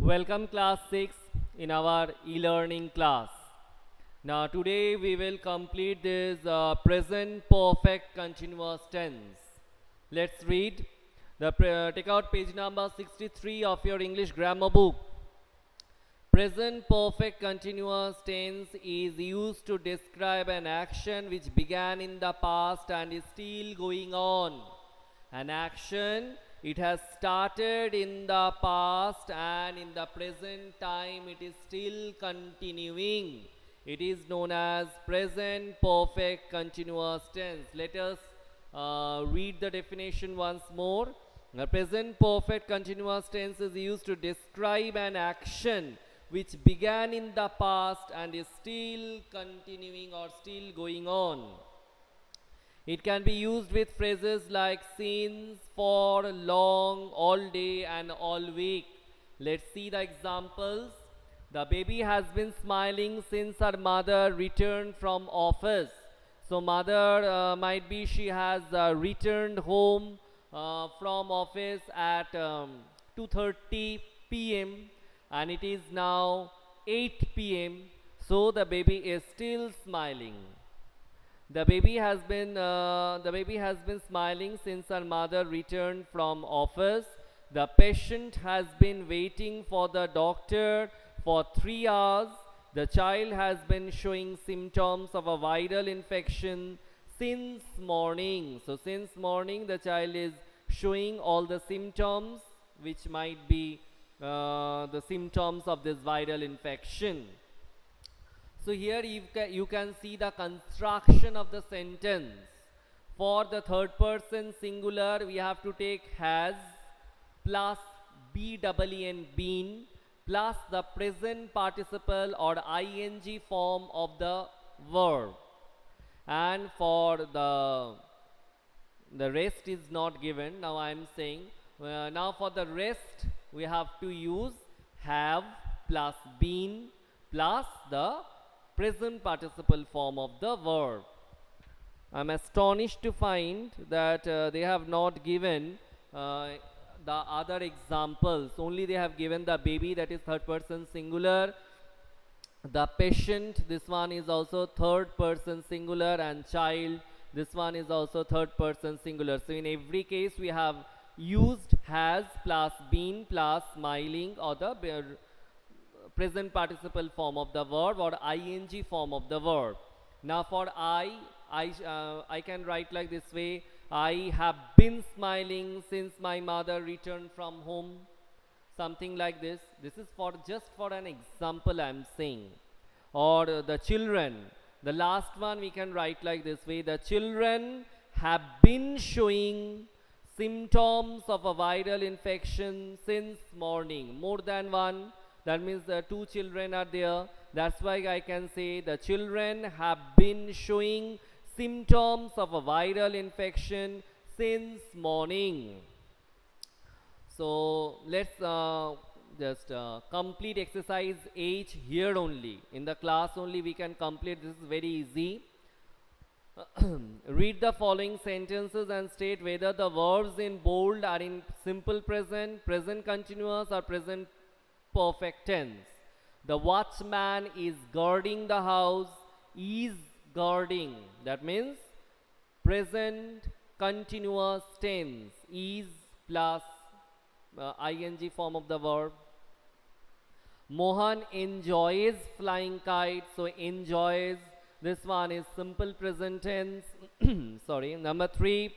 Welcome class 6 in our e-learning class. Now today we will complete this present perfect continuous tense. Let's read. Take out page number 63 of your English grammar book. Present perfect continuous tense is used to describe an action which began in the past and is still going on. An action, it has started in the past and in the present time it is still continuing. It is known as present perfect continuous tense. Let us read the definition once more. The present perfect continuous tense is used to describe an action which began in the past and is still continuing or still going on. It can be used with phrases like since, for, long, all day and all week. Let's see the examples. The baby has been smiling since her mother returned from office. So mother might be she has returned home from office at 2:30 p.m. and it is now 8 p.m. So the baby is still smiling. The baby has been smiling since her mother returned from office. The patient has been waiting for the doctor for 3 hours. The child has been showing symptoms of a viral infection since morning. So since morning the child is showing all the symptoms which might be the symptoms of this viral infection. So here you can see the construction of the sentence. For the third person singular, we have to take has plus been been plus the present participle or ing form of the verb. And for the rest is not given. Now I am saying, now for the rest we have to use have plus been plus the present participle form of the verb. I'm astonished to find that they have not given the other examples. Only they have given the baby, that is third person singular. The patient, this one is also third person singular, and child, this one is also third person singular. So in every case we have used has plus been plus smiling or the present participle form of the verb or ing form of the verb. Now for I can write like this way: I have been smiling since my mother returned from home. Something like this. This is for just for an example I am saying. Or the children. The last one we can write like this way: the children have been showing symptoms of a viral infection since morning. More than one. That means two children are there. That's why I can say the children have been showing symptoms of a viral infection since morning. So let's just complete exercise H here only. In the class only we can complete. This is very easy. Read the following sentences and state whether the verbs in bold are in simple present, present continuous or present perfect tense. The watchman is guarding the house. Is guarding. That means present continuous tense. Is plus ing form of the verb. Mohan enjoys flying kites. So enjoys. This one is simple present tense. Sorry. Number 3.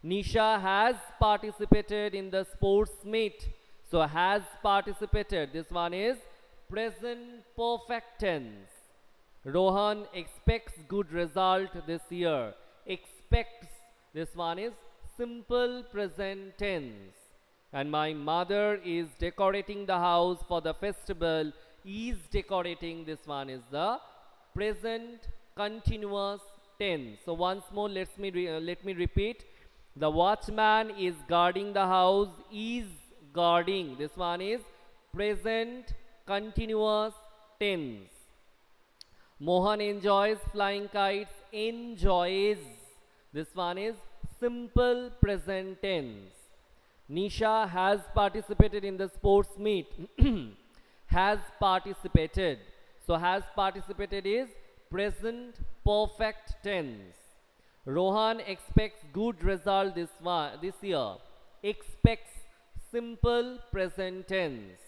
Nisha has participated in the sports meet. So has participated. This one is present perfect tense. Rohan expects good result this year. Expects. This one is simple present tense. And my mother is decorating the house for the festival. Is decorating. This one is the present continuous tense. So once more let me repeat. The watchman is guarding the house. Is guarding. This one is present continuous tense. Mohan enjoys flying kites. Enjoys. This one is simple present tense. Nisha has participated in the sports meet. has participated. So has participated is present perfect tense. Rohan expects good result this year. Expects simple present tense.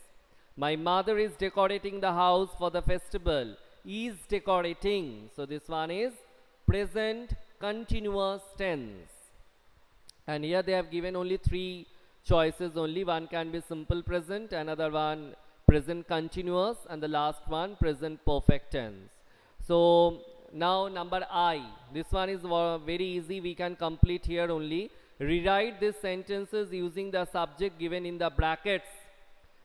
My mother is decorating the house for the festival. Is decorating. So this one is present continuous tense. And here they have given only three choices only. One can be simple present, another one present continuous, and the last one present perfect tense. So now number I. This one is very easy. We can complete here only. Rewrite these sentences using the subject given in the brackets.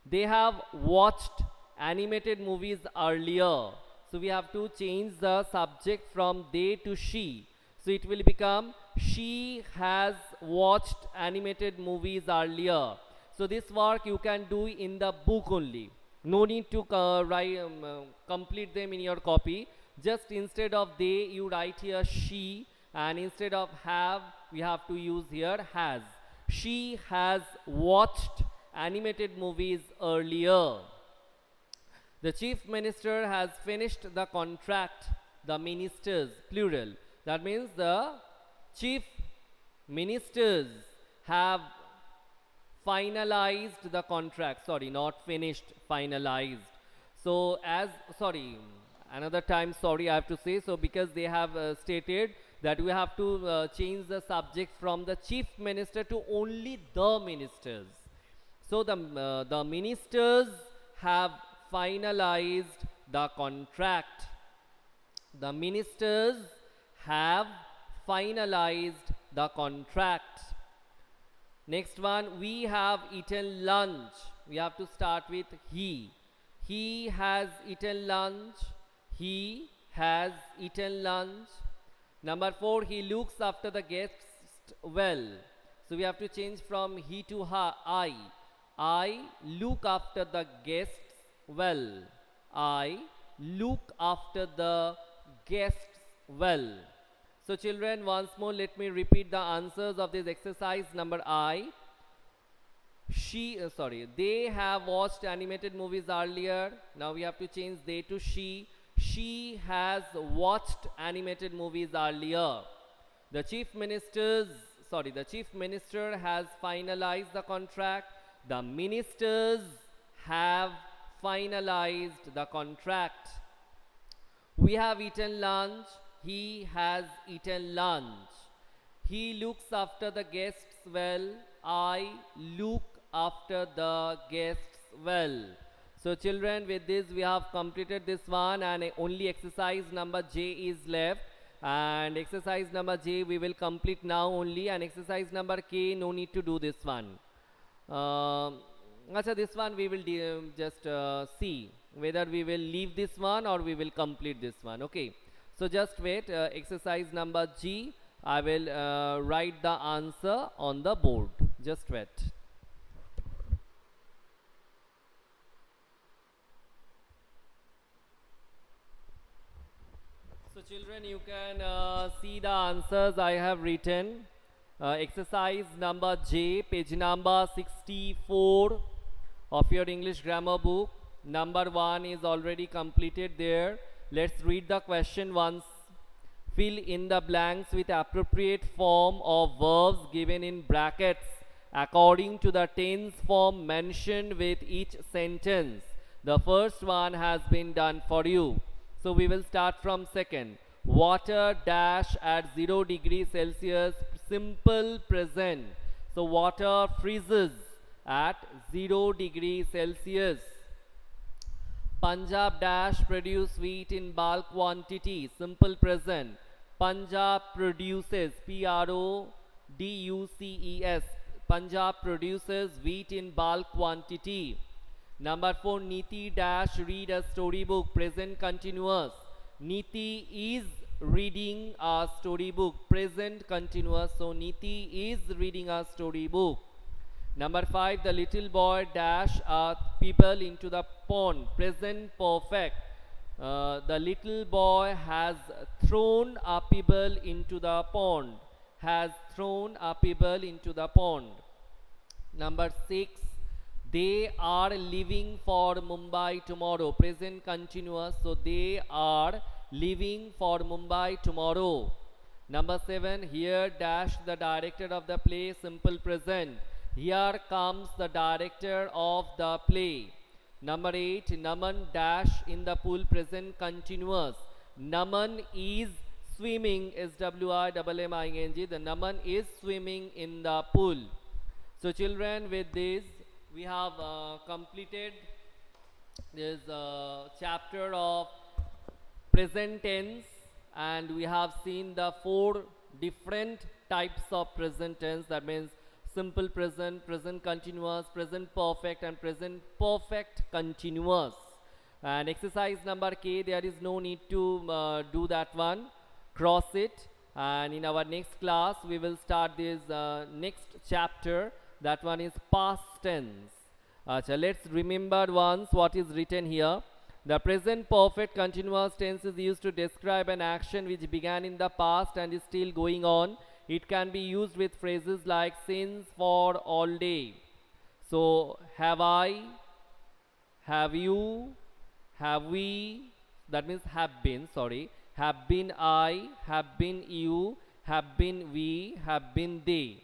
They have watched animated movies earlier. So we have to change the subject from they to she. So it will become she has watched animated movies earlier. So this work you can do in the book only. No need to complete them in your copy. Just instead of they, you write here she, and instead of have, we have to use here has. She has watched animated movies earlier. The chief minister has finished the contract. The ministers, plural. That means the chief ministers have finalized the contract. Sorry, not finished, finalized. So as, sorry, another time, sorry, I have to say. So because they have stated that we have to change the subject from the chief minister to only the ministers. So the ministers have finalized the contract. The ministers have finalized the contract. Next one, we have eaten lunch. We have to start with he. He has eaten lunch. He has eaten lunch. Number 4, he looks after the guests well. So we have to change from he to her, I. I look after the guests well. I look after the guests well. So children, once more let me repeat the answers of this exercise number I. They have watched animated movies earlier. Now we have to change they to she. She has watched animated movies earlier. The chief minister has finalized the contract. The ministers have finalized the contract. We have eaten lunch. He has eaten lunch. He looks after the guests well. I look after the guests well. So children, with this we have completed this one, and only exercise number J is left. And exercise number J we will complete now only, and exercise number K, no need to do this one. This one we will just see whether we will leave this one or we will complete this one. Okay. So just wait. Exercise number G, I will write the answer on the board. Just wait. So children, you can see the answers I have written. Exercise number J, page number 64 of your English grammar book. Number 1 is already completed there. Let's read the question once. Fill in the blanks with appropriate form of verbs given in brackets according to the tense form mentioned with each sentence. The first one has been done for you. So we will start from second. Water dash at 0 degrees Celsius, simple present. So water freezes at 0 degrees Celsius. Punjab dash produce wheat in bulk quantity, simple present. Punjab produces, P-R-O-D-U-C-E-S. Punjab produces wheat in bulk quantity. Number 4, Niti dash read a storybook, present continuous. Niti is reading a storybook, present continuous. So Niti is reading a storybook. Number 5, the little boy dash a pebble into the pond, present perfect. The little boy has thrown a pebble into the pond. Has thrown a pebble into the pond. Number 6, they are leaving for Mumbai tomorrow. Present continuous. So they are leaving for Mumbai tomorrow. Number 7, here dash the director of the play, simple present. Here comes the director of the play. Number 8, Naman dash in the pool, present continuous. Naman is swimming, SWIMMING. The Naman is swimming in the pool. So children, with this we have completed this chapter of present tense, and we have seen the 4 different types of present tense. That means simple present, present continuous, present perfect, and present perfect continuous. And exercise number K, there is no need to do that one, cross it. And in our next class we will start this next chapter, that one is past tense. So let's remember once what is written here. The present perfect continuous tense is used to describe an action which began in the past and is still going on. It can be used with phrases like since, for, all day. So have I, have you, have we, that means have been, sorry, have been I, have been you, have been we, have been they,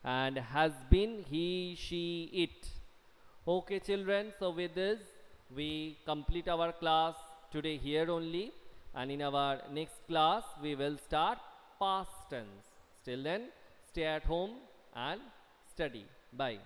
and has been he, she, it. Okay children, so with this we complete our class today here only, and in our next class we will start past tense. Till then, stay at home and study. Bye.